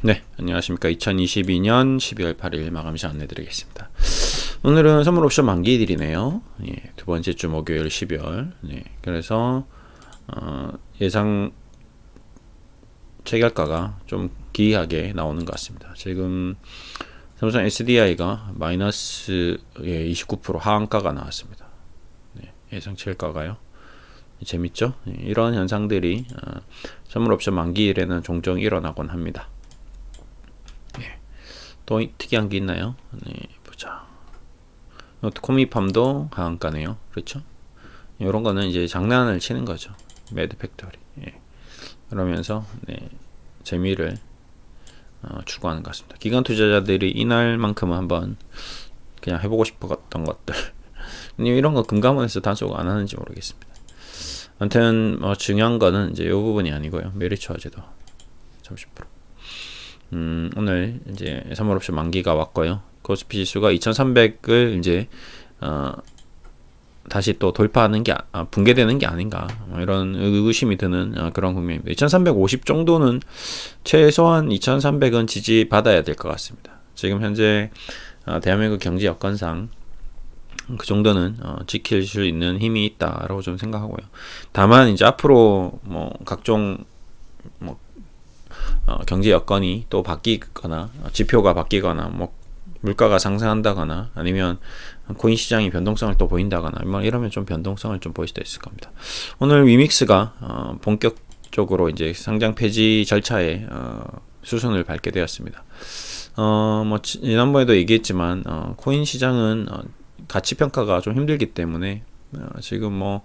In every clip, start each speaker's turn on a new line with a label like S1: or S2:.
S1: 네, 안녕하십니까. 2022년 12월 8일 마감시 안내드리겠습니다. 오늘은 선물 옵션 만기일이네요. 예, 두 번째 주 목요일 12월. 네, 그래서 예상 체결가가 좀 기이하게 나오는 것 같습니다. 지금 삼성 SDI가 마이너스 29% 하한가가 나왔습니다. 네, 예상 체결가가요. 재밌죠? 예, 이런 현상들이 선물 옵션 만기일에는 종종 일어나곤 합니다. 또 특이한 게 있나요? 네, 보자. 코미팜도 하한가네요. 그렇죠? 이런 거는 이제 장난을 치는 거죠. 매드 팩토리. 예. 그러면서 네, 재미를 추구하는 것 같습니다. 기관 투자자들이 이날만큼은 한번 그냥 해보고 싶었던 것들. 이런 거 금감원에서 단속 안 하는지 모르겠습니다. 아무튼 중요한 거는 이제 이 부분이 아니고요. 메리츠화재도 30%. 오늘 이제 선물옵션 만기가 왔고요. 코스피 지수가 2300을 이제 다시 또 돌파하는 게 붕괴되는 게 아닌가 이런 의구심이 드는 그런 국면입니다. 2350 정도는 최소한 2300은 지지받아야 될 것 같습니다. 지금 현재 대한민국 경제 여건상 그 정도는 지킬 수 있는 힘이 있다라고 좀 생각하고요. 다만 이제 앞으로 뭐 각종 경제 여건이 또 바뀌거나 지표가 바뀌거나 뭐 물가가 상승한다거나 아니면 코인 시장이 변동성을 또 보인다거나 뭐 이러면 좀 변동성을 좀 보일 수도 있을 겁니다. 오늘 위믹스가 본격적으로 이제 상장 폐지 절차에 수순을 밟게 되었습니다. 뭐 지난번에도 얘기했지만 코인 시장은 가치 평가가 좀 힘들기 때문에 지금 뭐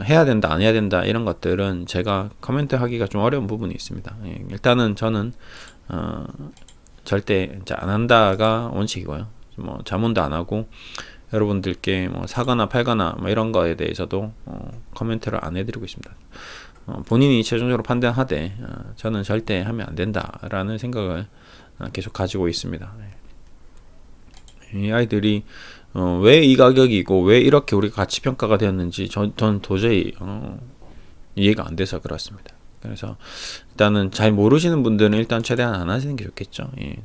S1: 해야 된다 안 해야 된다 이런 것들은 제가 코멘트 하기가 좀 어려운 부분이 있습니다. 예, 일단은 저는 절대 안 한다가 원칙이고요. 뭐 자문도 안 하고 여러분들께 뭐 사거나 팔거나 뭐 이런 거에 대해서도 코멘트를 안 해드리고 있습니다. 본인이 최종적으로 판단하되 저는 절대 하면 안 된다라는 생각을 계속 가지고 있습니다. 이 아이들이 왜 이 가격이고 왜 이렇게 우리가 가치 평가가 되었는지 전 도저히 이해가 안 돼서 그렇습니다. 그래서 일단은 잘 모르시는 분들은 일단 최대한 안 하시는 게 좋겠죠. 예,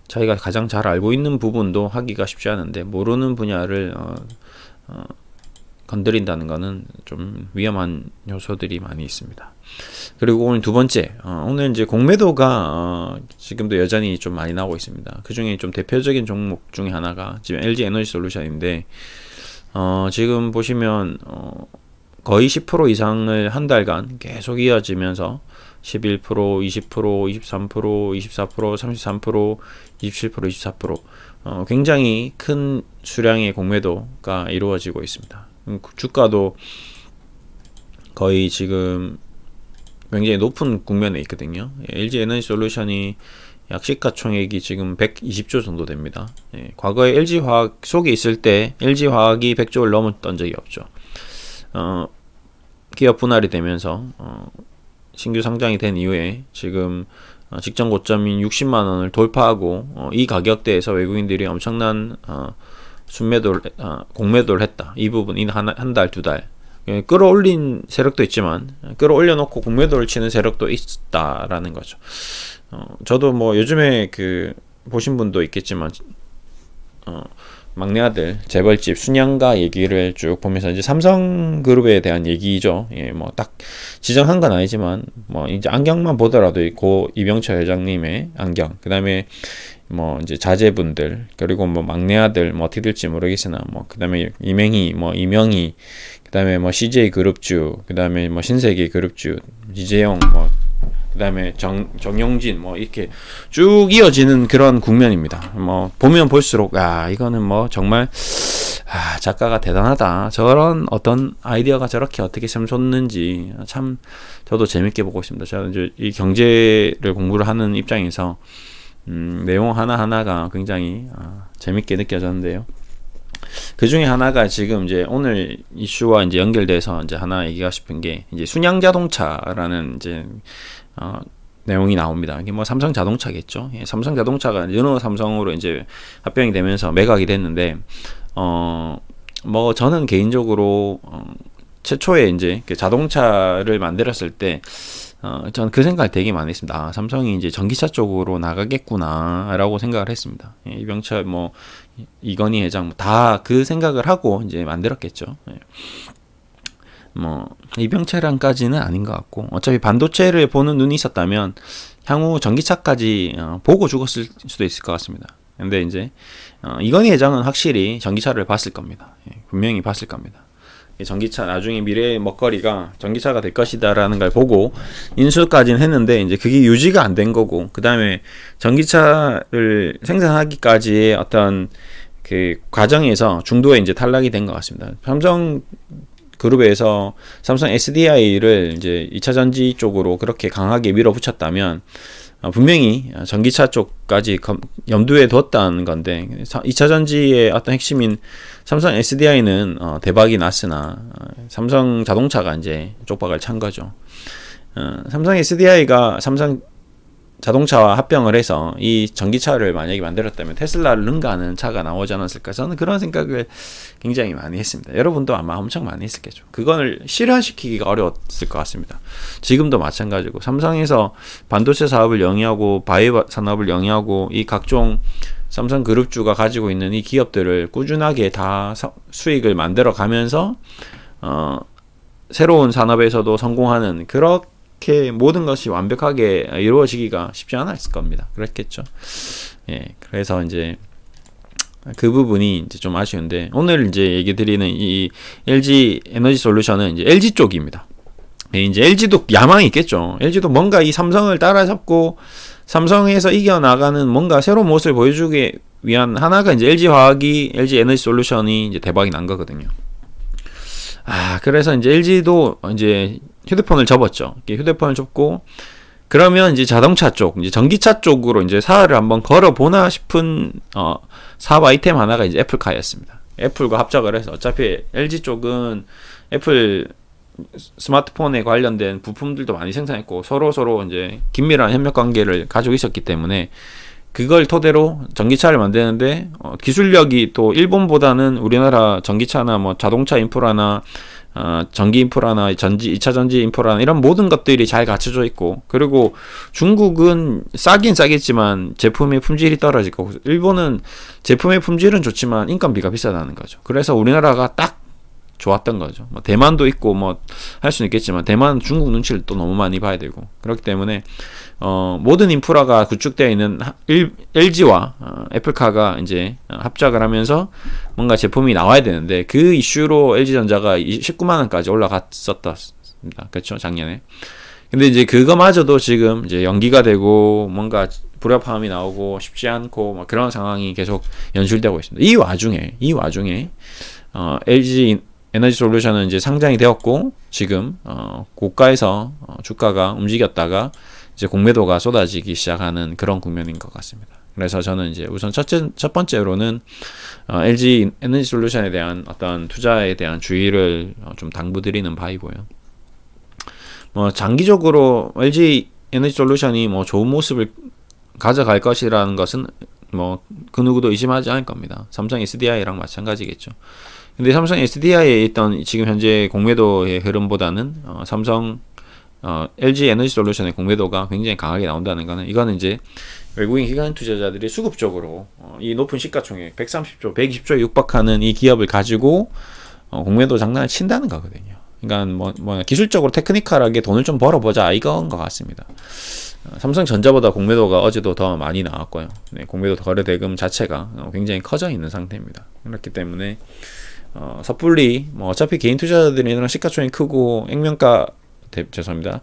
S1: 자기가 가장 잘 알고 있는 부분도 하기가 쉽지 않은데 모르는 분야를 건드린다는 것은 좀 위험한 요소들이 많이 있습니다. 그리고 오늘 두 번째, 오늘 이제 공매도가 지금도 여전히 좀 많이 나오고 있습니다. 그 중에 좀 대표적인 종목 중에 하나가 지금 LG 에너지 솔루션인데, 지금 보시면 거의 10% 이상을 한 달간 계속 이어지면서 11%, 20%, 23%, 24%, 33%, 27%, 24% 굉장히 큰 수량의 공매도가 이루어지고 있습니다. 주가도 거의 지금 굉장히 높은 국면에 있거든요. LG 에너지 솔루션이 약 시가총액이 지금 120조 정도 됩니다. 예, 과거에 LG화학 속에 있을 때 LG화학이 100조를 넘었던 적이 없죠. 기업 분할이 되면서 신규 상장이 된 이후에 지금 직전 고점인 60만원을 돌파하고 이 가격대에서 외국인들이 엄청난 공매도를 했다. 이 부분이 한 달, 두 달. 끌어올린 세력도 있지만 끌어올려 놓고 공매도를 치는 세력도 있다라는 거죠. 저도 뭐 요즘에 보신 분도 있겠지만 막내 아들 재벌집 순양가 얘기를 쭉 보면서 이제 삼성그룹에 대한 얘기죠. 예, 뭐 딱 지정한 건 아니지만 뭐 이제 안경만 보더라도 고 이병철 회장님의 안경, 그다음에 뭐 이제 자제분들, 그리고 뭐 막내 아들 뭐 어떻게 될지 모르겠으나 뭐 그다음에 이명희, 그다음에 뭐 CJ 그룹주, 그다음에 뭐 신세계 그룹주, 이재용, 뭐 그다음에 정용진, 뭐 이렇게 쭉 이어지는 그런 국면입니다. 뭐 보면 볼수록 이거는 뭐 정말 작가가 대단하다. 저런 어떤 아이디어가 저렇게 어떻게 샘솟는지 참 저도 재밌게 보고 있습니다. 저는 이제 이 경제를 공부를 하는 입장에서 내용 하나하나가 굉장히 재밌게 느껴졌는데요. 그 중에 하나가 지금 이제 오늘 이슈와 이제 연결돼서 이제 하나 얘기하고 싶은 게 이제 순양 자동차라는 이제 내용이 나옵니다. 이게 뭐 삼성 자동차겠죠. 예, 삼성 자동차가 르노 삼성으로 이제 합병이 되면서 매각이 됐는데 뭐 저는 개인적으로 최초에 이제 자동차를 만들었을 때 전 그 생각을 되게 많이 했습니다. 아, 삼성이 이제 전기차 쪽으로 나가겠구나라고 생각을 했습니다. 예, 이병철 뭐 이건희 회장 다 그 생각을 하고 이제 만들었겠죠. 예. 뭐 이병철랑까지는 아닌 것 같고 어차피 반도체를 보는 눈이 있었다면 향후 전기차까지 보고 죽었을 수도 있을 것 같습니다. 근데 이제 이건희 회장은 확실히 전기차를 봤을 겁니다. 예, 분명히 봤을 겁니다. 전기차 나중에 미래의 먹거리가 전기차가 될 것이다라는 걸 보고 인수까지는 했는데 이제 그게 유지가 안 된 거고 그 다음에 전기차를 생산하기까지의 어떤 그 과정에서 중도에 이제 탈락이 된 것 같습니다. 삼성 그룹에서 삼성 SDI를 이제 2차 전지 쪽으로 그렇게 강하게 밀어붙였다면 분명히 전기차 쪽까지 염두에 뒀다는 건데 2차 전지의 어떤 핵심인 삼성 SDI는 대박이 났으나 삼성 자동차가 이제 쪽박을 찬 거죠. 삼성 SDI가 삼성 자동차와 합병을 해서 이 전기차를 만약에 만들었다면 테슬라를 능가하는 차가 나오지 않았을까 저는 그런 생각을 굉장히 많이 했습니다. 여러분도 아마 엄청 많이 했었겠죠. 그걸 실현시키기가 어려웠을 것 같습니다. 지금도 마찬가지고 삼성에서 반도체 사업을 영위하고 바이오 산업을 영위하고 이 각종 삼성 그룹주가 가지고 있는 이 기업들을 꾸준하게 다 수익을 만들어 가면서 새로운 산업에서도 성공하는 그렇게 모든 것이 완벽하게 이루어지기가 쉽지 않았을 겁니다. 그렇겠죠. 예, 그래서 이제 그 부분이 이제 좀 아쉬운데 오늘 이제 얘기 드리는 이 LG 에너지 솔루션은 이제 LG 쪽입니다. 예, 이제 LG도 야망이 있겠죠. LG도 뭔가 이 삼성을 따라잡고 삼성에서 이겨나가는 뭔가 새로운 모습을 보여주기 위한 하나가 이제 LG화학이 LG 에너지 솔루션이 이제 대박이 난 거거든요. 그래서 이제 LG도 이제 휴대폰을 접었죠. 휴대폰을 접고 그러면 이제 자동차 쪽, 이제 전기차 쪽으로 이제 사활을 한번 걸어보나 싶은 사업 아이템 하나가 이제 애플카였습니다. 애플과 합작을 해서 어차피 LG 쪽은 애플 스마트폰에 관련된 부품들도 많이 생산했고 서로 이제 긴밀한 협력 관계를 가지고 있었기 때문에 그걸 토대로 전기차를 만드는데 기술력이 또 일본보다는 우리나라 전기차나 뭐 자동차 인프라나 전기 인프라나 2차 전지 인프라나 이런 모든 것들이 잘 갖춰져 있고 그리고 중국은 싸긴 싸겠지만 제품의 품질이 떨어지고 일본은 제품의 품질은 좋지만 인건비가 비싸다는 거죠. 그래서 우리나라가 딱 좋았던 거죠. 뭐 대만도 있고 뭐 할 수는 있겠지만 대만은 중국 눈치를 또 너무 많이 봐야 되고 그렇기 때문에 모든 인프라가 구축되어 있는 LG와 애플카가 이제 합작을 하면서 뭔가 제품이 나와야 되는데 그 이슈로 LG전자가 19만 원까지 올라갔었습니다. 그렇죠, 작년에. 근데 이제 그거마저도 지금 이제 연기가 되고 뭔가 불협화음이 나오고 쉽지 않고 막 그런 상황이 계속 연출되고 있습니다. 이 와중에 LG 에너지 솔루션은 이제 상장이 되었고 지금 고가에서 주가가 움직였다가 이제 공매도가 쏟아지기 시작하는 그런 국면인 것 같습니다. 그래서 저는 이제 우선 첫 번째로는 LG 에너지 솔루션에 대한 어떤 투자에 대한 주의를 좀 당부드리는 바이고요. 뭐 장기적으로 LG 에너지 솔루션이 뭐 좋은 모습을 가져갈 것이라는 것은 뭐 그 누구도 의심하지 않을 겁니다. 삼성 SDI랑 마찬가지겠죠. 근데 삼성 SDI에 있던 지금 현재 공매도의 흐름보다는 삼성 LG 에너지 솔루션의 공매도가 굉장히 강하게 나온다는 거는 이거는 이제 외국인 기관 투자자들이 수급적으로 이 높은 시가총액 130조, 120조에 육박하는 이 기업을 가지고 공매도 장난을 친다는 거거든요. 그러니까 뭐 기술적으로 테크니컬하게 돈을 좀 벌어보자 이건 것 같습니다. 삼성전자보다 공매도가 어제도 더 많이 나왔고요. 네, 공매도 거래 대금 자체가 굉장히 커져 있는 상태입니다. 그렇기 때문에 섣불리 뭐 어차피 개인 투자자들이랑 시가총액이 크고 액면가 죄송합니다.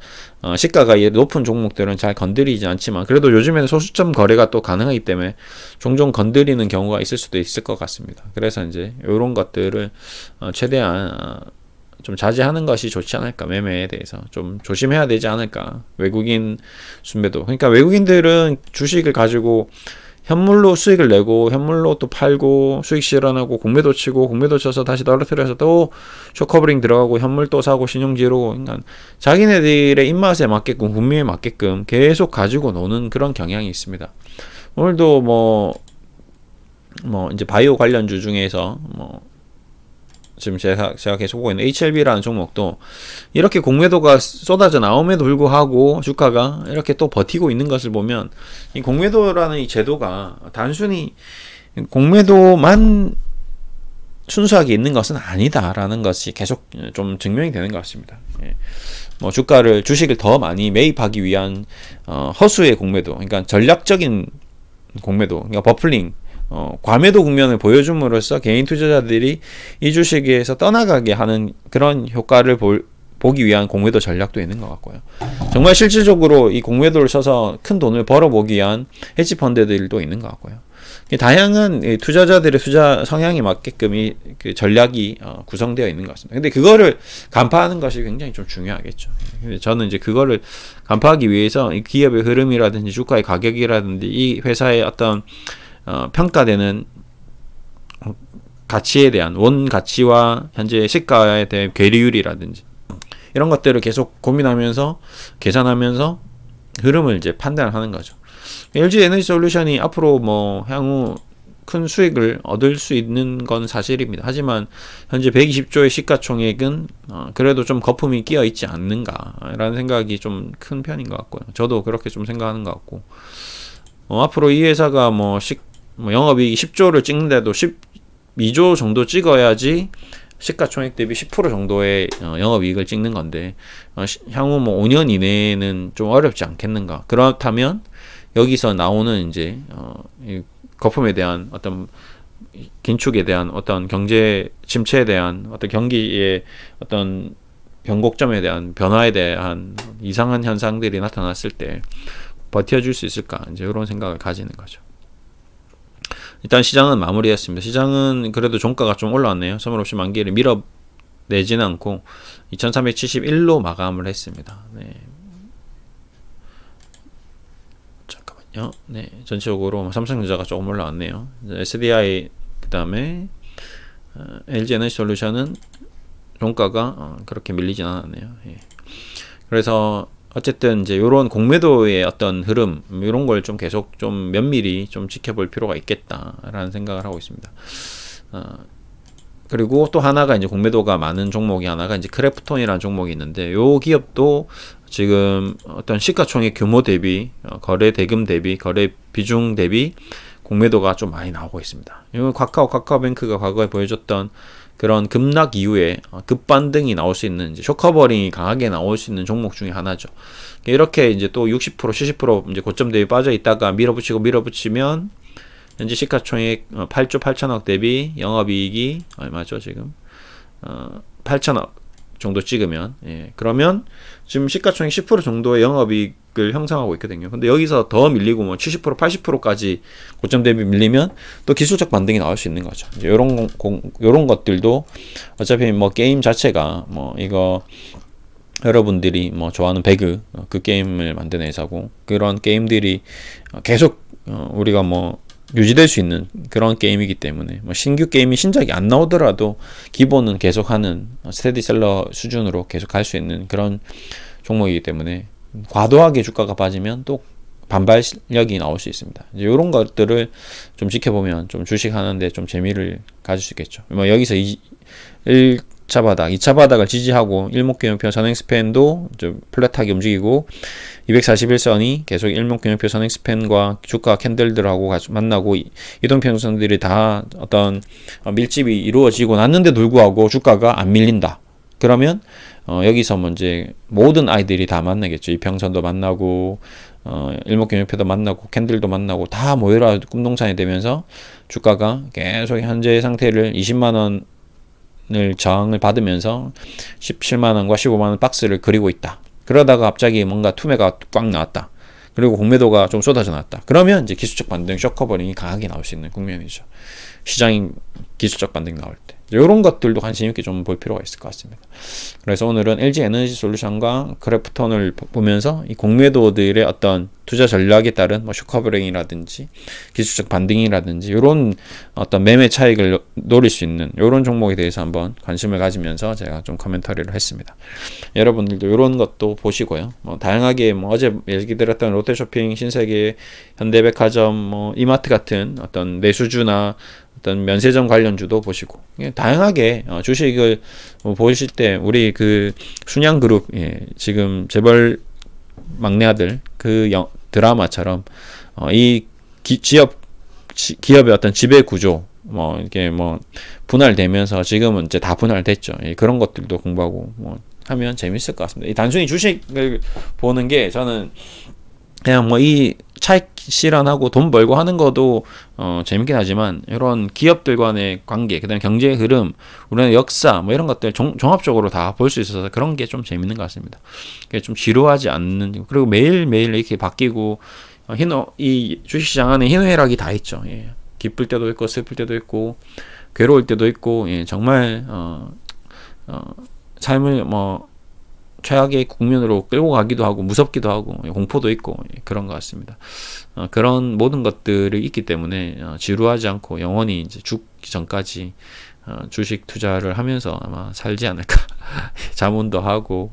S1: 시가가 높은 종목들은 잘 건드리지 않지만 그래도 요즘에는 소수점 거래가 또 가능하기 때문에 종종 건드리는 경우가 있을 수도 있을 것 같습니다. 그래서 이제 이런 것들을 최대한 좀 자제하는 것이 좋지 않을까. 매매에 대해서 좀 조심해야 되지 않을까. 외국인 순매도. 그러니까 외국인들은 주식을 가지고 현물로 수익을 내고 현물로 또 팔고 수익 실현하고 공매도 치고 공매도 쳐서 다시 떨어뜨려서 또 쇼커버링 들어가고 현물 또 사고 신용지로 그러니까 자기네들의 입맛에 맞게끔 국민에 맞게끔 계속 가지고 노는 그런 경향이 있습니다. 오늘도 뭐 이제 바이오 관련주 중에서 뭐 지금 제가 계속 보고 있는 HLB라는 종목도 이렇게 공매도가 쏟아져 나옴에도 불구하고 주가가 이렇게 또 버티고 있는 것을 보면 이 공매도라는 이 제도가 단순히 공매도만 순수하게 있는 것은 아니다라는 것이 계속 좀 증명이 되는 것 같습니다. 예. 뭐 주식을 더 많이 매입하기 위한 허수의 공매도, 그러니까 전략적인 공매도, 그러니까 버플링, 과매도 국면을 보여줌으로써 개인 투자자들이 이 주식에서 떠나가게 하는 그런 효과를 보기 위한 공매도 전략도 있는 것 같고요. 정말 실질적으로 이 공매도를 써서 큰 돈을 벌어보기 위한 헤지 펀드들도 있는 것 같고요. 다양한 투자자들의 투자 성향에 맞게끔 이 그 전략이 구성되어 있는 것 같습니다. 근데 그거를 간파하는 것이 굉장히 좀 중요하겠죠. 근데 저는 이제 그거를 간파하기 위해서 이 기업의 흐름이라든지 주가의 가격이라든지 이 회사의 어떤 평가되는 가치에 대한 원 가치와 현재 시가에 대한 괴리율이라든지 이런 것들을 계속 고민하면서 계산하면서 흐름을 이제 판단하는 거죠. LG 에너지 솔루션이 앞으로 뭐 향후 큰 수익을 얻을 수 있는 건 사실입니다. 하지만 현재 120조의 시가총액은 그래도 좀 거품이 끼어 있지 않는가라는 생각이 좀 큰 편인 것 같고요. 저도 그렇게 좀 생각하는 것 같고 앞으로 이 회사가 뭐 영업이익이 10조를 찍는데도 12조 정도 찍어야지 시가총액 대비 10% 정도의 영업이익을 찍는 건데 향후 뭐 5년 이내에는 좀 어렵지 않겠는가. 그렇다면 여기서 나오는 이제 거품에 대한 어떤 긴축에 대한 어떤 경제 침체에 대한 어떤 경기의 어떤 변곡점에 대한 변화에 대한 이상한 현상들이 나타났을 때 버텨줄 수 있을까, 이제 이런 생각을 가지는 거죠. 일단 시장은 마무리했습니다. 시장은 그래도 종가가 좀 올라왔네요. 선물없이 만기를 밀어내지는 않고 2371로 마감을 했습니다. 네. 잠깐만요. 네, 전체적으로 삼성전자가 조금 올라왔네요. SDI 그 다음에 LG 에너지 솔루션은 종가가 그렇게 밀리진 않았네요. 예. 그래서 어쨌든 이제 이런 공매도의 어떤 흐름 이런 걸 좀 계속 좀 면밀히 좀 지켜볼 필요가 있겠다라는 생각을 하고 있습니다. 그리고 또 하나가 이제 공매도가 많은 종목이 하나가 이제 크래프톤이라는 종목이 있는데 요 기업도 지금 어떤 시가총액 규모 대비 거래 대금 대비 거래 비중 대비 공매도가 좀 많이 나오고 있습니다. 이건 카카오뱅크가 과거에 보여줬던 그런 급락 이후에 급반등이 나올 수 있는 이제 쇼커버링이 강하게 나올 수 있는 종목 중에 하나죠. 이렇게 이제 또 60% 70% 이제 고점 대비 빠져 있다가 밀어붙이면 현재 시가총액 8조 8천억 대비 영업이익이 얼마죠 지금? 8천억 정도 찍으면, 예, 그러면 지금 시가총액 10% 정도의 영업이익을 형성하고 있거든요. 근데 여기서 더 밀리고 뭐 70% 80%까지 고점 대비 밀리면 또 기술적 반등이 나올 수 있는 거죠. 이제 요런 것들도 어차피 뭐 게임 자체가 뭐 이거 여러분들이 뭐 좋아하는 배그 그 게임을 만드는 회사고 그런 게임들이 계속 우리가 뭐 유지될 수 있는 그런 게임이기 때문에 뭐 신규 게임이 신작이 안 나오더라도 기본은 계속하는 스테디셀러 수준으로 계속 갈 수 있는 그런 종목이기 때문에 과도하게 주가가 빠지면 또 반발력이 나올 수 있습니다. 이제 이런 것들을 좀 지켜보면 좀 주식하는데 좀 재미를 가질 수 있겠죠. 뭐 여기서 1차 바닥, 2차 바닥을 지지하고 일목균형표 선행스팬도 좀 플랫하게 움직이고 241선이 계속 일목균형표 선행스팬과 주가 캔들들하고 만나고 이동평선들이 다 어떤 밀집이 이루어지고 났는데 불구하고 주가가 안 밀린다. 그러면 여기서 이제 모든 아이들이 다 만나겠죠. 이평선도 만나고 일목균형표도 만나고 캔들도 만나고 다 모여라 꿈동산이 되면서 주가가 계속 현재 상태를 20만원 저항을 받으면서 17만원과 15만원 박스를 그리고 있다. 그러다가 갑자기 뭔가 투매가 꽉 나왔다. 그리고 공매도가 좀 쏟아져 나왔다. 그러면 이제 기술적 반등, 쇼커버링이 강하게 나올 수 있는 국면이죠. 시장이 기술적 반등 나올 때. 이런 것들도 관심 있게 좀 볼 필요가 있을 것 같습니다. 그래서 오늘은 LG 에너지 솔루션과 크래프톤을 보면서 이 공매도들의 어떤 투자 전략에 따른 뭐 쇼커버링이라든지 기술적 반등이라든지 이런 어떤 매매 차익을 노릴 수 있는 이런 종목에 대해서 한번 관심을 가지면서 제가 좀 코멘터리를 했습니다. 여러분들도 이런 것도 보시고요. 뭐 다양하게 뭐 어제 얘기 드렸던 롯데쇼핑, 신세계, 현대백화점, 뭐 이마트 같은 어떤 내수주나 어떤 면세점 관련주도 보시고 다양하게 주식을 보실 때 우리 그 순양그룹 지금 재벌 막내 아들 그 드라마처럼 이 기업의 어떤 지배 구조 이게 분할되면서 지금은 이제 다 분할됐죠. 그런 것들도 공부하고 하면 재밌을 것 같습니다. 단순히 주식을 보는 게 저는 그냥 이 차익 실현하고 돈 벌고 하는 것도 재밌긴 하지만 이런 기업들 간의 관계, 그다음에 경제의 흐름, 우리는 역사 이런 것들 종합적으로 다 볼 수 있어서 그런 게 좀 재밌는 것 같습니다. 좀 지루하지 않는, 그리고 매일매일 이렇게 바뀌고 이 주식시장 안에 희노애락이 다 있죠. 기쁠 때도 있고 슬플 때도 있고 괴로울 때도 있고 정말 삶을 최악의 국면으로 끌고 가기도 하고 무섭기도 하고 공포도 있고 그런 것 같습니다. 그런 모든 것들이 있기 때문에 지루하지 않고 영원히 이제 죽기 전까지 주식 투자를 하면서 아마 살지 않을까 자문도 하고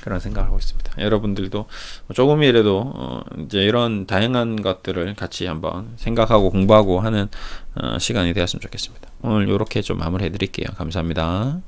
S1: 그런 생각을 하고 있습니다. 여러분들도 조금이라도 이제 이런 다양한 것들을 같이 한번 생각하고 공부하고 하는 시간이 되었으면 좋겠습니다. 오늘 이렇게 좀 마무리해 드릴게요. 감사합니다.